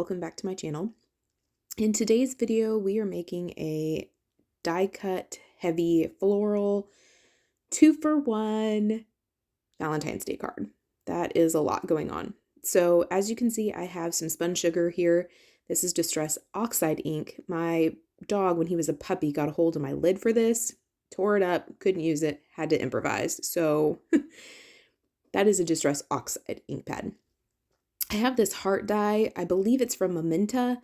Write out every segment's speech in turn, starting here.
welcome back to my channel. In today's video, we are making a die cut heavy floral 2-for-1 Valentine's Day card. That is a lot going on. So as you can see, I have some Spun Sugar here. This is Distress Oxide ink. My dog, when he was a puppy, got a hold of my lid for this, tore it up, couldn't use it, had to improvise. So that is a Distress Oxide ink pad. I have this heart die. I believe it's from Momenta.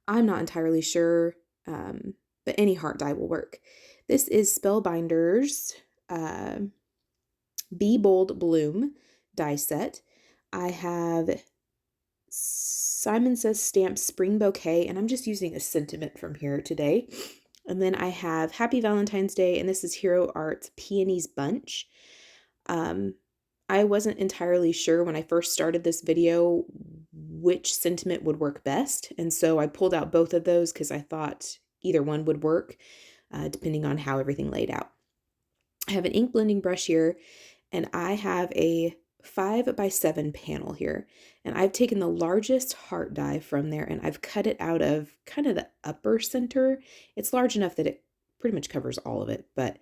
I'm not entirely sure, but any heart die will work. This is Spellbinders Be Bold Bloom die set. I have Simon Says Stamped Spring Bouquet, and I'm just using a sentiment from here today. And then I have Happy Valentine's Day, and this is Hero Art's Peonies Bunch. I wasn't entirely sure when I first started this video which sentiment would work best, and so I pulled out both of those because I thought either one would work, depending on how everything laid out. I have an ink blending brush here, and I have a 5x7 panel here, and I've taken the largest heart die from there and I've cut it out of kind of the upper center. It's large enough that it pretty much covers all of it, but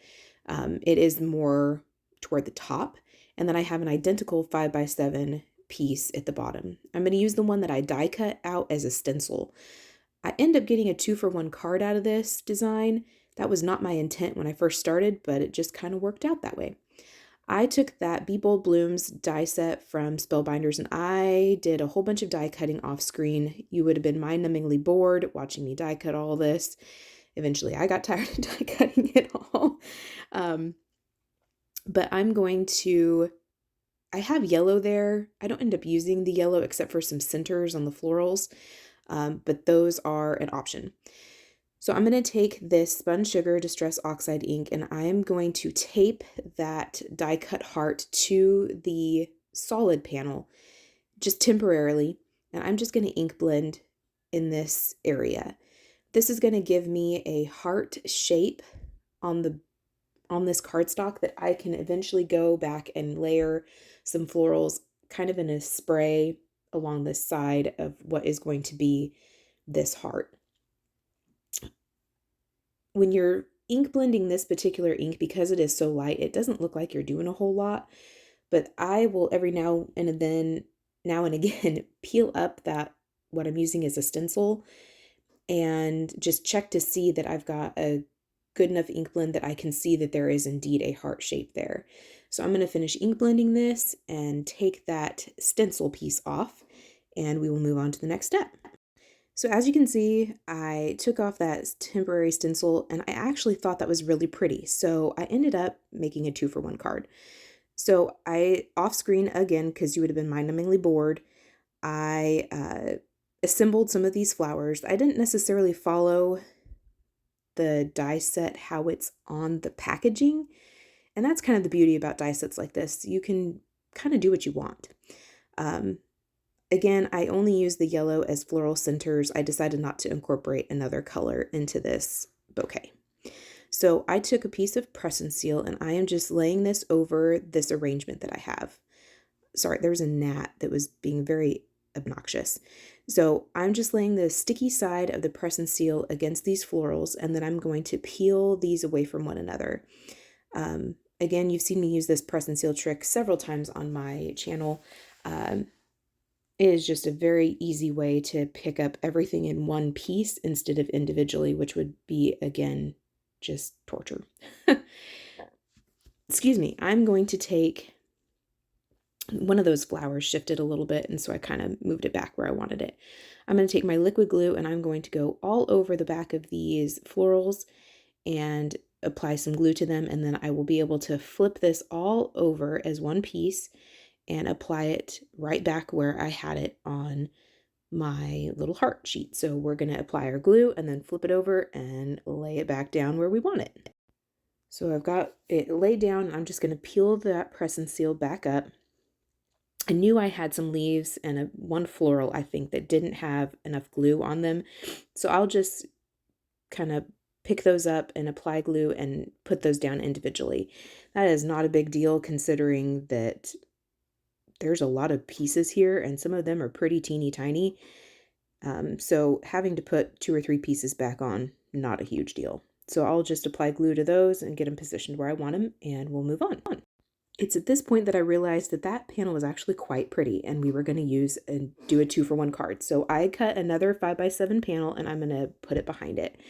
it is more toward the top. And then I have an identical 5x7 piece at the bottom. I'm going to use the one that I die cut out as a stencil. I end up getting a 2-for-1 card out of this design. That was not my intent when I first started, but it just kind of worked out that way. I took that Be Bold Blooms die set from Spellbinders and I did a whole bunch of die cutting off screen. You would have been mind-numbingly bored watching me die cut all this. Eventually I got tired of die cutting it all. But I'm going to, I have yellow there. I don't end up using the yellow except for some centers on the florals, but those are an option. So I'm going to take this Spun Sugar Distress Oxide ink and I'm going to tape that die cut heart to the solid panel just temporarily. And I'm just going to ink blend in this area. This is going to give me a heart shape on this cardstock that I can eventually go back and layer some florals kind of in a spray along the side of what is going to be this heart. When you're ink blending this particular ink, because it is so light, it doesn't look like you're doing a whole lot, but I will every now and again peel up that what I'm using as a stencil and just check to see that I've got a good enough ink blend that I can see that there is indeed a heart shape there. So I'm going to finish ink blending this and take that stencil piece off, and we will move on to the next step. So as you can see, I took off that temporary stencil and I actually thought that was really pretty. So I ended up making a 2-for-1 card. So I, off screen again, because you would have been mind-numbingly bored, I assembled some of these flowers. I didn't necessarily follow the die set how it's on the packaging, and that's kind of the beauty about die sets like this. You can kind of do what you want. Again, I only use the yellow as floral centers. I decided not to incorporate another color into this bouquet. So I took a piece of press and seal and I am just laying this over this arrangement that I have. Sorry, there was a gnat that was being very obnoxious. So I'm just laying the sticky side of the press and seal against these florals, and then I'm going to peel these away from one another. Again, you've seen me use this press and seal trick several times on my channel. It is just a very easy way to pick up everything in one piece instead of individually, which would be, again, just torture. Excuse me. I'm going to take one of those flowers shifted a little bit, and so I kind of moved it back where I wanted it. I'm going to take my liquid glue and I'm going to go all over the back of these florals and apply some glue to them, and then I will be able to flip this all over as one piece and apply it right back where I had it on my little heart sheet. So we're going to apply our glue and then flip it over and lay it back down where we want it. So I've got it laid down, and I'm just going to peel that press and seal back up. I knew I had some leaves and one floral, I think, that didn't have enough glue on them. So I'll just kind of pick those up and apply glue and put those down individually. That is not a big deal considering that there's a lot of pieces here and some of them are pretty teeny tiny. So having to put 2 or 3 pieces back on, not a huge deal. So I'll just apply glue to those and get them positioned where I want them, and we'll move on. It's at this point that I realized that that panel was actually quite pretty, and we were going to use and do a 2-for-1 card. So I cut another 5x7 panel, and I'm going to put it behind it.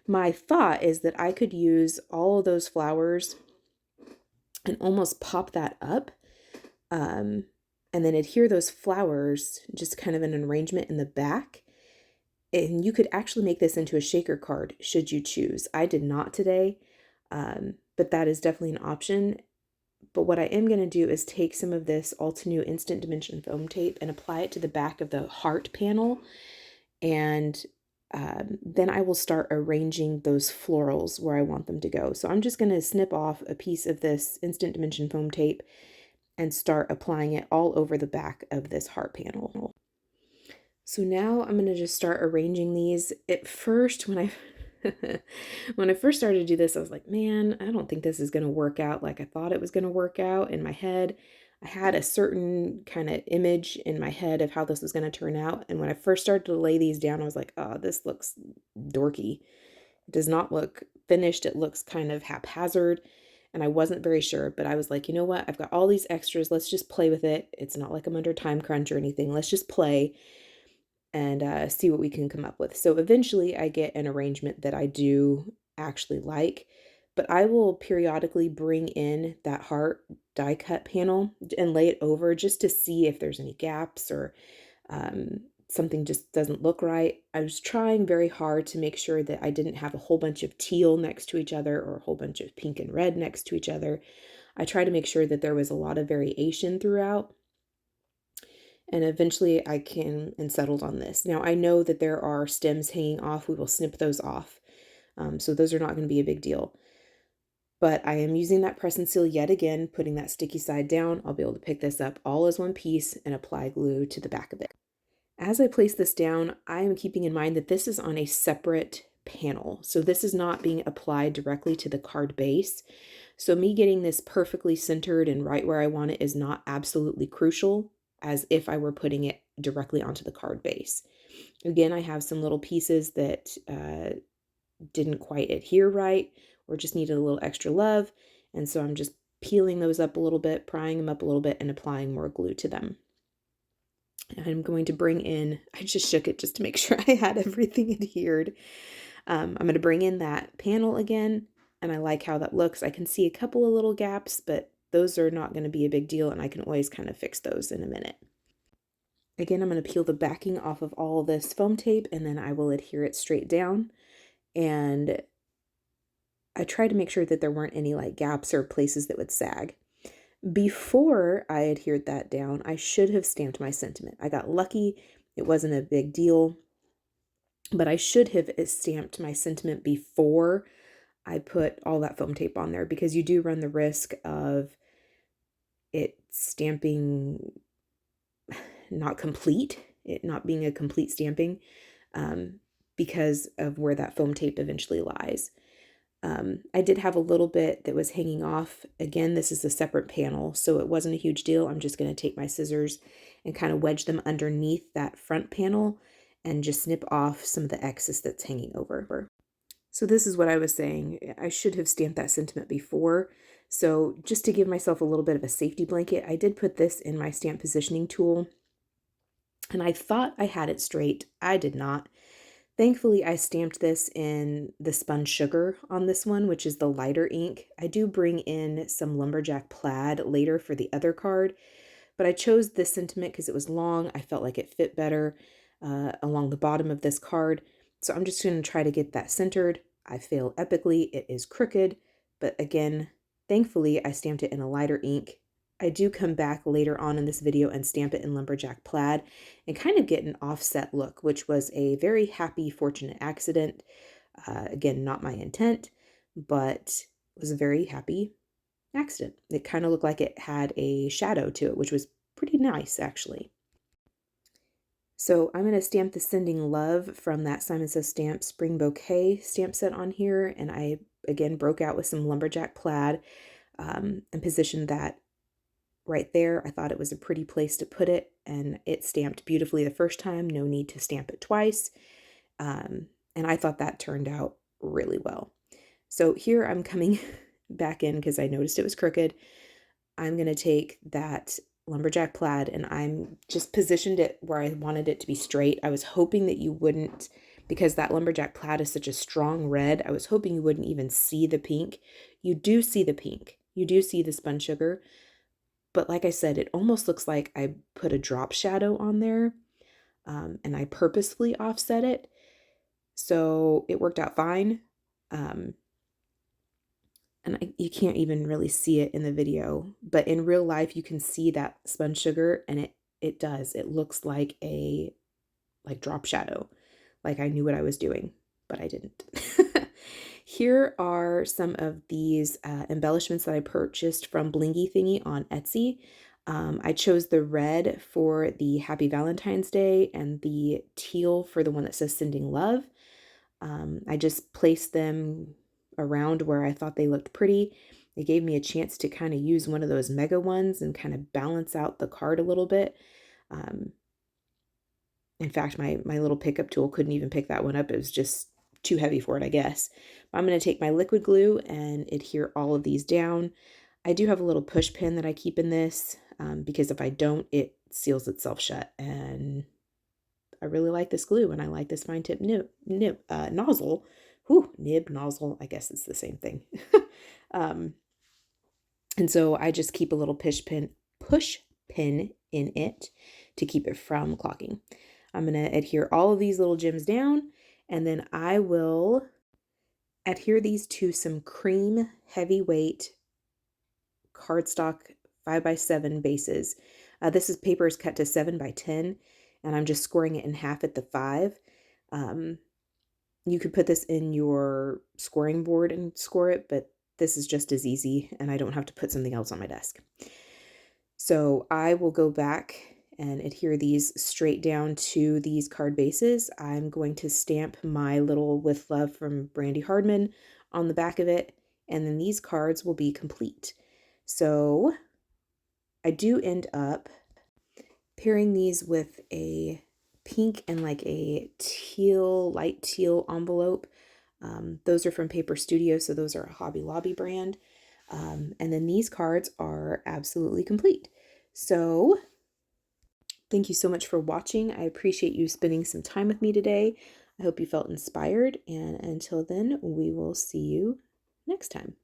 My thought is that I could use all of those flowers and almost pop that up, and then adhere those flowers just kind of in an arrangement in the back. And you could actually make this into a shaker card should you choose. I did not today, but that is definitely an option. But what I am going to do is take some of this Altenew Instant Dimension foam tape and apply it to the back of the heart panel. And then I will start arranging those florals where I want them to go. So I'm just going to snip off a piece of this Instant Dimension foam tape and start applying it all over the back of this heart panel. So now I'm going to just start arranging these. At first, when I when I first started to do this, I was like, man, I don't think this is going to work out like I thought it was going to work out in my head. I had a certain kind of image in my head of how this was going to turn out. And when I first started to lay these down, I was like, oh, this looks dorky. It does not look finished. It looks kind of haphazard. And I wasn't very sure, but I was like, you know what? I've got all these extras. Let's just play with it. It's not like I'm under time crunch or anything. Let's just play and see what we can come up with. So eventually I get an arrangement that I do actually like, but I will periodically bring in that heart die cut panel and lay it over just to see if there's any gaps or something just doesn't look right. I was trying very hard to make sure that I didn't have a whole bunch of teal next to each other or a whole bunch of pink and red next to each other. I try to make sure that there was a lot of variation throughout. And eventually I came and settled on this. Now I know that there are stems hanging off. We will snip those off. So those are not going to be a big deal. But I am using that press and seal yet again, putting that sticky side down. I'll be able to pick this up all as one piece and apply glue to the back of it. As I place this down, I am keeping in mind that this is on a separate panel. So this is not being applied directly to the card base. So me getting this perfectly centered and right where I want it is not absolutely crucial, as if I were putting it directly onto the card base. Again, I have some little pieces that didn't quite adhere right or just needed a little extra love. And so I'm just peeling those up a little bit, prying them up a little bit, and applying more glue to them. And I'm going to bring in, I just shook it just to make sure I had everything adhered. I'm going to bring in that panel again, and I like how that looks. I can see a couple of little gaps, but those are not going to be a big deal, and I can always kind of fix those in a minute. Again, I'm going to peel the backing off of all this foam tape, and then I will adhere it straight down. And I tried to make sure that there weren't any like gaps or places that would sag. Before I adhered that down, I should have stamped my sentiment. I got lucky. It wasn't a big deal, but I should have stamped my sentiment before I put all that foam tape on there, because you do run the risk of it stamping not complete, it not being a complete stamping, because of where that foam tape eventually lies. I did have a little bit that was hanging off. Again, this is a separate panel, so it wasn't a huge deal. I'm just going to take my scissors and kind of wedge them underneath that front panel and just snip off some of the excess that's hanging over. So this is what I was saying. I should have stamped that sentiment before. So just to give myself a little bit of a safety blanket, I did put this in my stamp positioning tool, and I thought I had it straight. I did not. Thankfully, I stamped this in the Spun Sugar on this one, which is the lighter ink. I do bring in some lumberjack plaid later for the other card, but I chose this sentiment because it was long. I felt like it fit better along the bottom of this card. So I'm just going to try to get that centered. I fail epically. It is crooked, but again, thankfully, I stamped it in a lighter ink. I do come back later on in this video and stamp it in lumberjack plaid and kind of get an offset look, which was a very happy, fortunate accident. Again, not my intent, but was a very happy accident. It kind of looked like it had a shadow to it, which was pretty nice, actually. So I'm going to stamp the Sending Love from that Simon Says Stamp Spring Bouquet stamp set on here. And I, again, broke out with some lumberjack plaid and positioned that right there. I thought it was a pretty place to put it, and it stamped beautifully the first time. No need to stamp it twice. And I thought that turned out really well. So here I'm coming back in because I noticed it was crooked. I'm going to take that lumberjack plaid and I'm just positioned it where I wanted it to be straight. I was hoping that you wouldn't, because that lumberjack plaid is such a strong red, I was hoping you wouldn't even see the pink. You do see the pink. You do see the spun sugar. But like I said, it almost looks like I put a drop shadow on there, and I purposefully offset it. So it worked out fine. You can't even really see it in the video, but in real life you can see that spun sugar, and it does. It looks like a drop shadow. Like I knew what I was doing, but I didn't. Here are some of these embellishments that I purchased from Blingy Thingy on Etsy. I chose the red for the Happy Valentine's Day and the teal for the one that says Sending Love. I just placed them around where I thought they looked pretty. They gave me a chance to kind of use one of those mega ones and kind of balance out the card a little bit. In fact, my little pickup tool couldn't even pick that one up. It was just too heavy for it, I guess. But I'm going to take my liquid glue and adhere all of these down. I do have a little push pin that I keep in this because if I don't, it seals itself shut. And I really like this glue, and I like this fine tip nozzle. Whew, nib, nozzle, I guess it's the same thing. And so I just keep a little push pin in it to keep it from clogging. I'm going to adhere all of these little gems down, and then I will adhere these to some cream heavyweight cardstock 5x7 bases. This paper is cut to 7x10, and I'm just scoring it in half at the 5. You could put this in your scoring board and score it, but this is just as easy, and I don't have to put something else on my desk. So I will go back and adhere these straight down to these card bases. I'm going to stamp my little With Love from Brandy Hardman on the back of it, and then these cards will be complete. So I do end up pairing these with a pink and like a teal, light teal envelope. Those are from Paper Studio, so those are a Hobby Lobby brand. And then these cards are absolutely complete. So thank you so much for watching. I appreciate you spending some time with me today. I hope you felt inspired, and until then, we will see you next time.